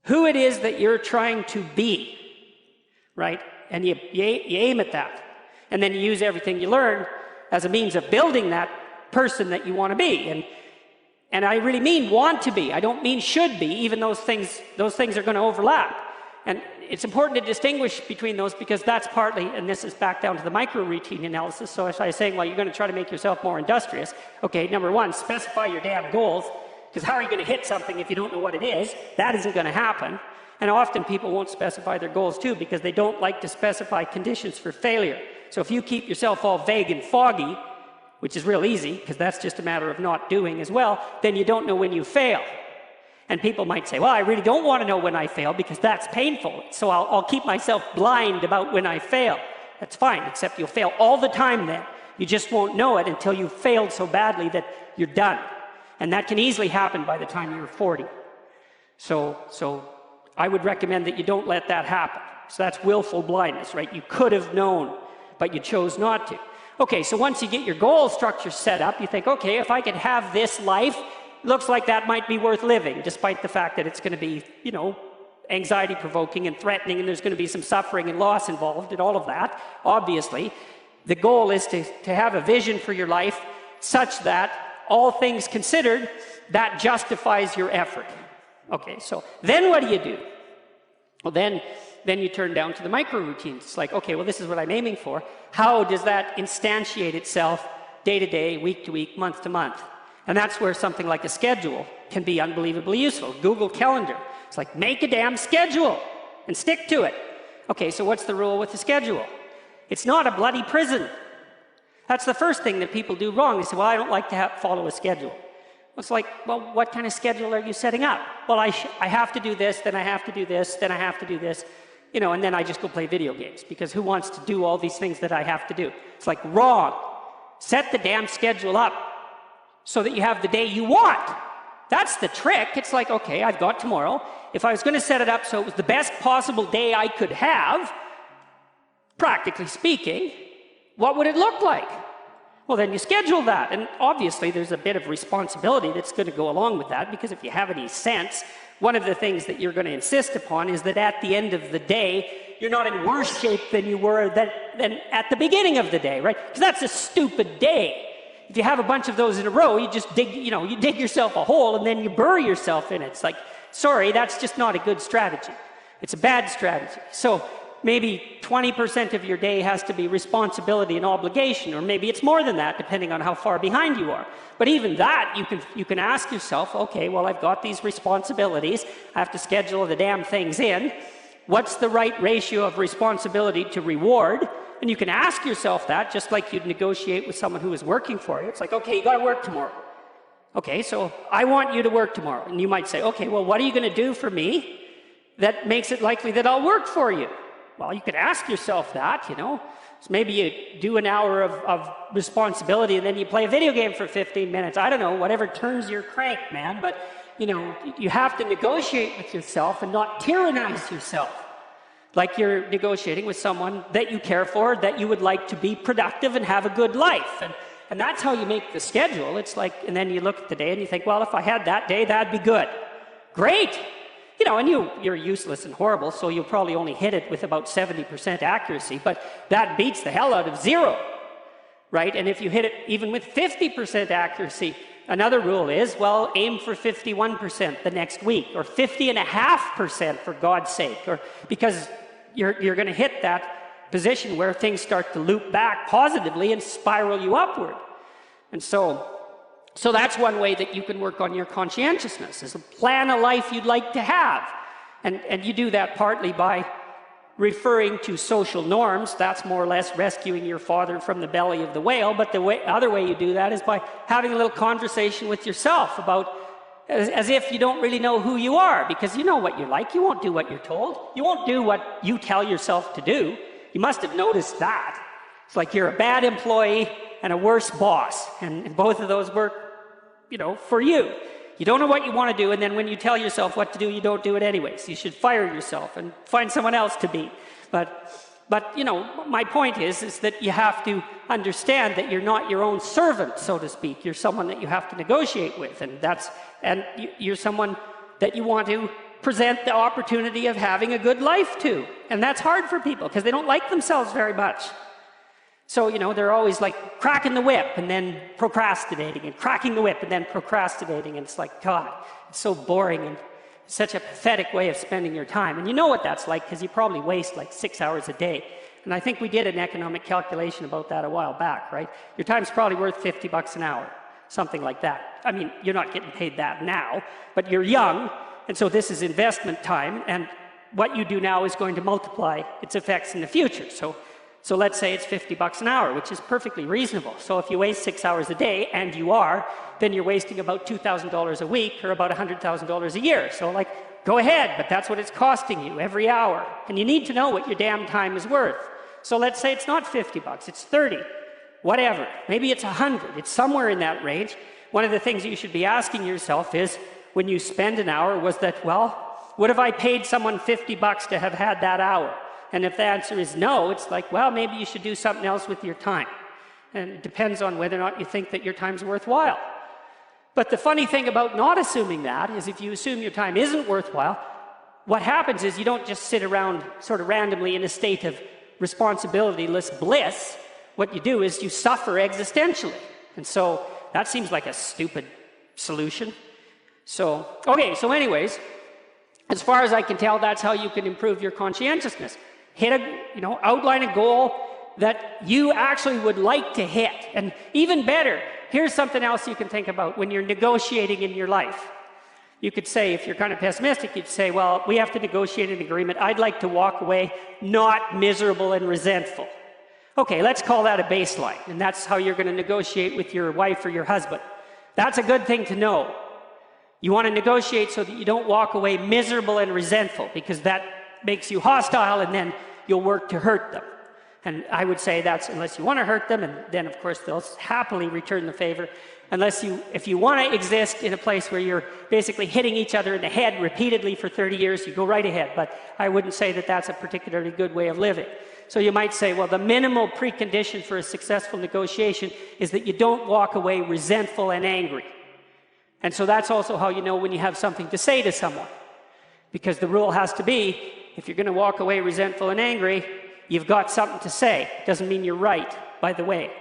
who it is that you're trying to be, right? And you aim at that. And then you use everything you learn as a means of building that person that you want to be. And I really mean want to be. I don't mean should be, even those things are going to overlap. And it's important to distinguish between those, because that's partly, and this is back down to the micro routine analysis. So if I was saying, well, you're going to try to make yourself more industrious. Okay, number one, specify your damn goals, because how are you going to hit something if you don't know what it is? That isn't going to happen. And often people won't specify their goals too, because they don't like to specify conditions for failure. So if you keep yourself all vague and foggy, which is real easy, because that's just a matter of not doing as well, then you don't know when you fail. And people might say, well, I really don't want to know when I fail because that's painful. So I'll keep myself blind about when I fail. That's fine, except you'll fail all the time then. You just won't know it until you've failed so badly that you're done. And that can easily happen by the time you're 40. So I would recommend that you don't let that happen. So that's willful blindness, right? You could have known, but you chose not to. Okay, so once you get your goal structure set up, you think, okay, if I could have this life, looks like that might be worth living, despite the fact that it's going to be, you know, anxiety-provoking and threatening, and there's going to be some suffering and loss involved in all of that. Obviously, the goal is to have a vision for your life such that, all things considered, that justifies your effort. Okay, so then what do? Well, then you turn down to the micro routines. It's like, okay, well, this is what I'm aiming for. How does that instantiate itself day to day, week to week, month to month? And that's where something like a schedule can be unbelievably useful. Google Calendar. It's like, make a damn schedule and stick to it. Okay, so what's the rule with the schedule? It's not a bloody prison. That's the first thing that people do wrong. They say, well, I don't like to follow a schedule. It's like, well, what kind of schedule are you setting up? Well, I have to do this, then I have to do this, then I have to do this, you know, and then I just go play video games, because who wants to do all these things that I have to do? It's like, wrong. Set the damn schedule up so that you have the day you want. That's the trick. It's like, okay, I've got tomorrow. If I was going to set it up so it was the best possible day I could have, practically speaking, what would it look like? Well, then you schedule that. And obviously, there's a bit of responsibility that's going to go along with that, because if you have any sense, one of the things that you're going to insist upon is that at the end of the day, you're not in worse shape than you were than at the beginning of the day, right? Because that's a stupid day. If you have a bunch of those in a row, you just dig, you know, you dig yourself a hole and then you bury yourself in it. It's like, sorry, that's just not a good strategy. It's a bad strategy. So maybe 20% of your day has to be responsibility and obligation, or maybe it's more than that, depending on how far behind you are. But even that, you can ask yourself, okay, well, I've got these responsibilities. I have to schedule the damn things in. What's the right ratio of responsibility to reward? And you can ask yourself that, just like you'd negotiate with someone who is working for you. It's like, okay, you got to work tomorrow. Okay, so I want you to work tomorrow. And you might say, okay, well, what are you going to do for me that makes it likely that I'll work for you? Well, you could ask yourself that, you know. So maybe you do an hour of responsibility and then you play a video game for 15 minutes. I don't know, whatever turns your crank, man. But, you know, you have to negotiate with yourself and not tyrannize yourself. Like you're negotiating with someone that you care for, that you would like to be productive and have a good life. And that's how you make the schedule. It's like, and then you look at the day and you think, well, if I had that day, that'd be good. Great. You know, and you're useless and horrible, so you'll probably only hit it with about 70% accuracy, but that beats the hell out of 0, right? And if you hit it even with 50% accuracy, another rule is, well, aim for 51% the next week, or 50.5% for God's sake, or because you're going to hit that position where things start to loop back positively and spiral you upward. And so that's one way that you can work on your conscientiousness, is to plan a life you'd like to have. And you do that partly by referring to social norms. That's more or less rescuing your father from the belly of the whale. But the other way you do that is by having a little conversation with yourself about, as if you don't really know who you are, because you know what you're like. You won't do what you're told. You won't do what you tell yourself to do. You must have noticed that. It's like you're a bad employee and a worse boss, and both of those work, you know, for you. You don't know what you want to do, and then when you tell yourself what to do, you don't do it anyways. You should fire yourself and find someone else to be. But you know, my point is that you have to understand that you're not your own servant, so to speak. You're someone that you have to negotiate with, and you're someone that you want to present the opportunity of having a good life to. And that's hard for people because they don't like themselves very much. So, you know, they're always like cracking the whip and then procrastinating and cracking the whip and then procrastinating. And it's like, God, it's so boring and such a pathetic way of spending your time. And you know what that's like because you probably waste like 6 hours a day. And I think we did an economic calculation about that a while back, right? Your time's probably worth $50 an hour, something like that. I mean, you're not getting paid that now, but you're young, and so this is investment time, and what you do now is going to multiply its effects in the future. So let's say it's $50 an hour, which is perfectly reasonable. So if you waste 6 hours a day, and you are, then you're wasting about $2,000 a week, or about $100,000 a year. So like, go ahead, but that's what it's costing you every hour. And you need to know what your damn time is worth. So let's say it's not $50, it's 30, whatever. Maybe it's 100, it's somewhere in that range. One of the things you should be asking yourself is, when you spend an hour, was that, well, what if I paid someone $50 to have had that hour? And if the answer is no, it's like, well, maybe you should do something else with your time. And it depends on whether or not you think that your time's worthwhile. But the funny thing about not assuming that is if you assume your time isn't worthwhile, what happens is you don't just sit around sort of randomly in a state of responsibility-less bliss. What you do is you suffer existentially. And so that seems like a stupid solution. So, okay, so anyways, as far as I can tell, that's how you can improve your conscientiousness. Outline a goal that you actually would like to hit. And even better, here's something else you can think about when you're negotiating in your life. You could say, if you're kind of pessimistic, you'd say, well, we have to negotiate an agreement. I'd like to walk away not miserable and resentful. Okay, let's call that a baseline. And that's how you're going to negotiate with your wife or your husband. That's a good thing to know. You want to negotiate so that you don't walk away miserable and resentful, because that makes you hostile and then you'll work to hurt them. And I would say that's unless you want to hurt them, and then of course they'll happily return the favor. If you want to exist in a place where you're basically hitting each other in the head repeatedly for 30 years, you go right ahead. But I wouldn't say that that's a particularly good way of living. So you might say, well, the minimal precondition for a successful negotiation is that you don't walk away resentful and angry. And so that's also how you know when you have something to say to someone. Because the rule has to be, if you're going to walk away resentful and angry, you've got something to say. It doesn't mean you're right, by the way.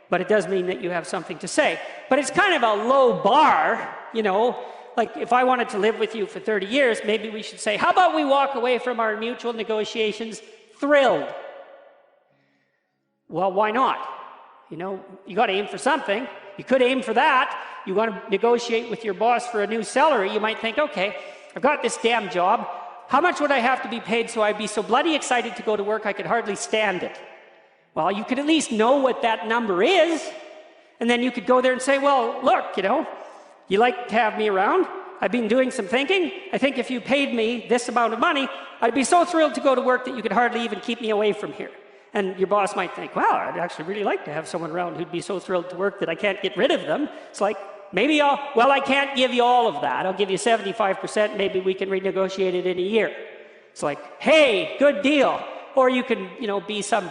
But it does mean that you have something to say. But it's kind of a low bar, you know. Like if I wanted to live with you for 30 years, maybe we should say, how about we walk away from our mutual negotiations thrilled? Well, why not? You know, you got to aim for something. You could aim for that. You want to negotiate with your boss for a new salary. You might think, okay, I've got this damn job. How much would I have to be paid so I'd be so bloody excited to go to work I could hardly stand it? Well, you could at least know what that number is. And then you could go there and say, well, look, you know, you like to have me around. I've been doing some thinking. I think if you paid me this amount of money, I'd be so thrilled to go to work that you could hardly even keep me away from here. And your boss might think, wow, I'd actually really like to have someone around who'd be so thrilled to work that I can't get rid of them. It's like, maybe I can't give you all of that. I'll give you 75%. Maybe we can renegotiate it in a year. It's like, hey, good deal. Or you can, you know, be some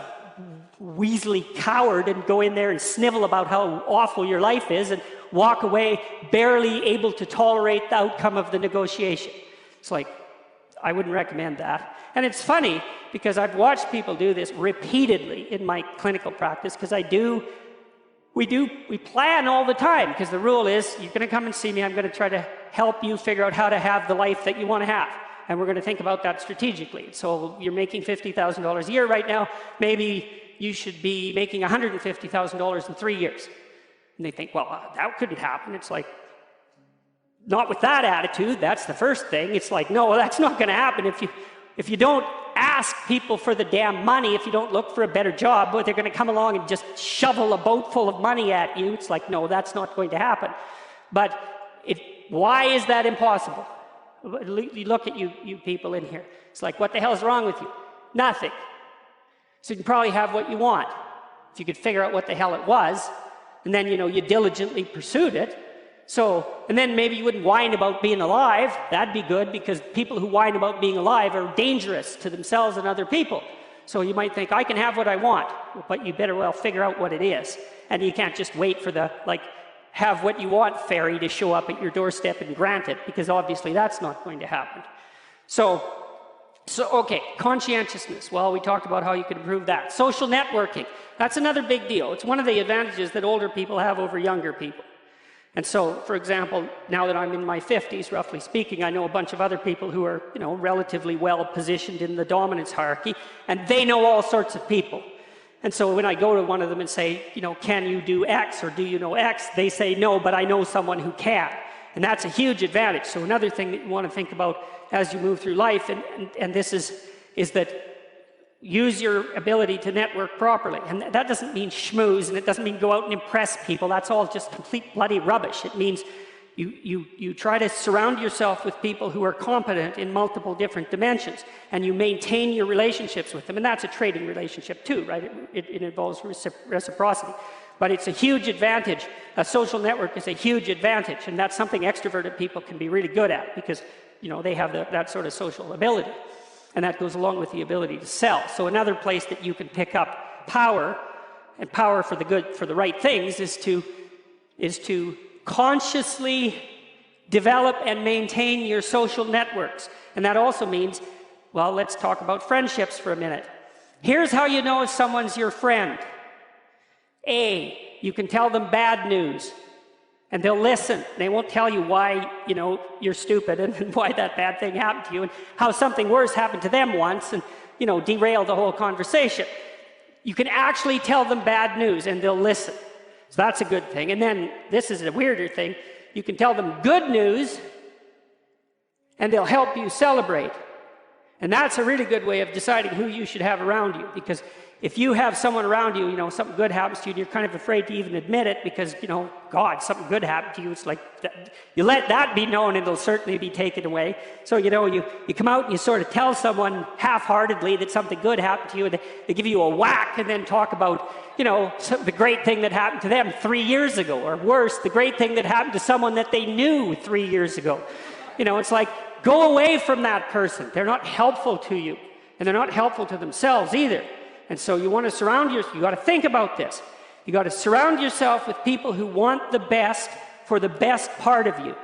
weaselly coward and go in there and snivel about how awful your life is and walk away barely able to tolerate the outcome of the negotiation. It's like, I wouldn't recommend that. And it's funny because I've watched people do this repeatedly in my clinical practice, because we plan all the time, because the rule is you're going to come and see me, I'm going to try to help you figure out how to have the life that you want to have. And we're going to think about that strategically. So you're making $50,000 a year right now, maybe you should be making $150,000 in 3 years. And they think, well, that couldn't happen. It's like, not with that attitude, that's the first thing. It's like, no, that's not going to happen. If you don't ask people for the damn money, if you don't look for a better job, but they're going to come along and just shovel a boat full of money at you. It's like, no, that's not going to happen. But why is that impossible? You look at you people in here. It's like, what the hell is wrong with you? Nothing. So you can probably have what you want. If you could figure out what the hell it was, and then, you know, you diligently pursued it. So, and then maybe you wouldn't whine about being alive. That'd be good, because people who whine about being alive are dangerous to themselves and other people. So you might think, I can have what I want, but you better well figure out what it is. And you can't just wait for the, like, have what you want fairy to show up at your doorstep and grant it, because obviously that's not going to happen. Okay, conscientiousness. Well, we talked about how you can improve that. Social networking. That's another big deal. It's one of the advantages that older people have over younger people. And so, for example, now that I'm in my 50s, roughly speaking, I know a bunch of other people who are, relatively well positioned in the dominance hierarchy, and they know all sorts of people. And so when I go to one of them and say, can you do X or do you know X? They say, no, but I know someone who can. And that's a huge advantage. So another thing that you want to think about as you move through life, and this is that use your ability to network properly. And that doesn't mean schmooze, and it doesn't mean go out and impress people. That's all just complete bloody rubbish. It means you try to surround yourself with people who are competent in multiple different dimensions, and you maintain your relationships with them. And that's a trading relationship too, right? It involves reciprocity. But it's a huge advantage. A social network is a huge advantage, and that's something extroverted people can be really good at because, they have that sort of social ability. And that goes along with the ability to sell. So another place that you can pick up power, and power for the right things, is to consciously develop and maintain your social networks. And that also means, well, let's talk about friendships for a minute. Here's how you know if someone's your friend. A, you can tell them bad news, and they'll listen. They won't tell you why, you're stupid and why that bad thing happened to you and how something worse happened to them once and, derail the whole conversation. You can actually tell them bad news and they'll listen. So that's a good thing. And then this is a weirder thing. You can tell them good news and they'll help you celebrate. And that's a really good way of deciding who you should have around you, because if you have someone around you, something good happens to you, and you're kind of afraid to even admit it because, God, something good happened to you. It's like, you let that be known, it'll certainly be taken away. So, you come out and you sort of tell someone half-heartedly that something good happened to you, and they give you a whack and then talk about, the great thing that happened to them 3 years ago, or worse, the great thing that happened to someone that they knew 3 years ago. It's like, go away from that person. They're not helpful to you, and they're not helpful to themselves either. And so you want to surround yourself, you got to think about this. You got to surround yourself with people who want the best for the best part of you.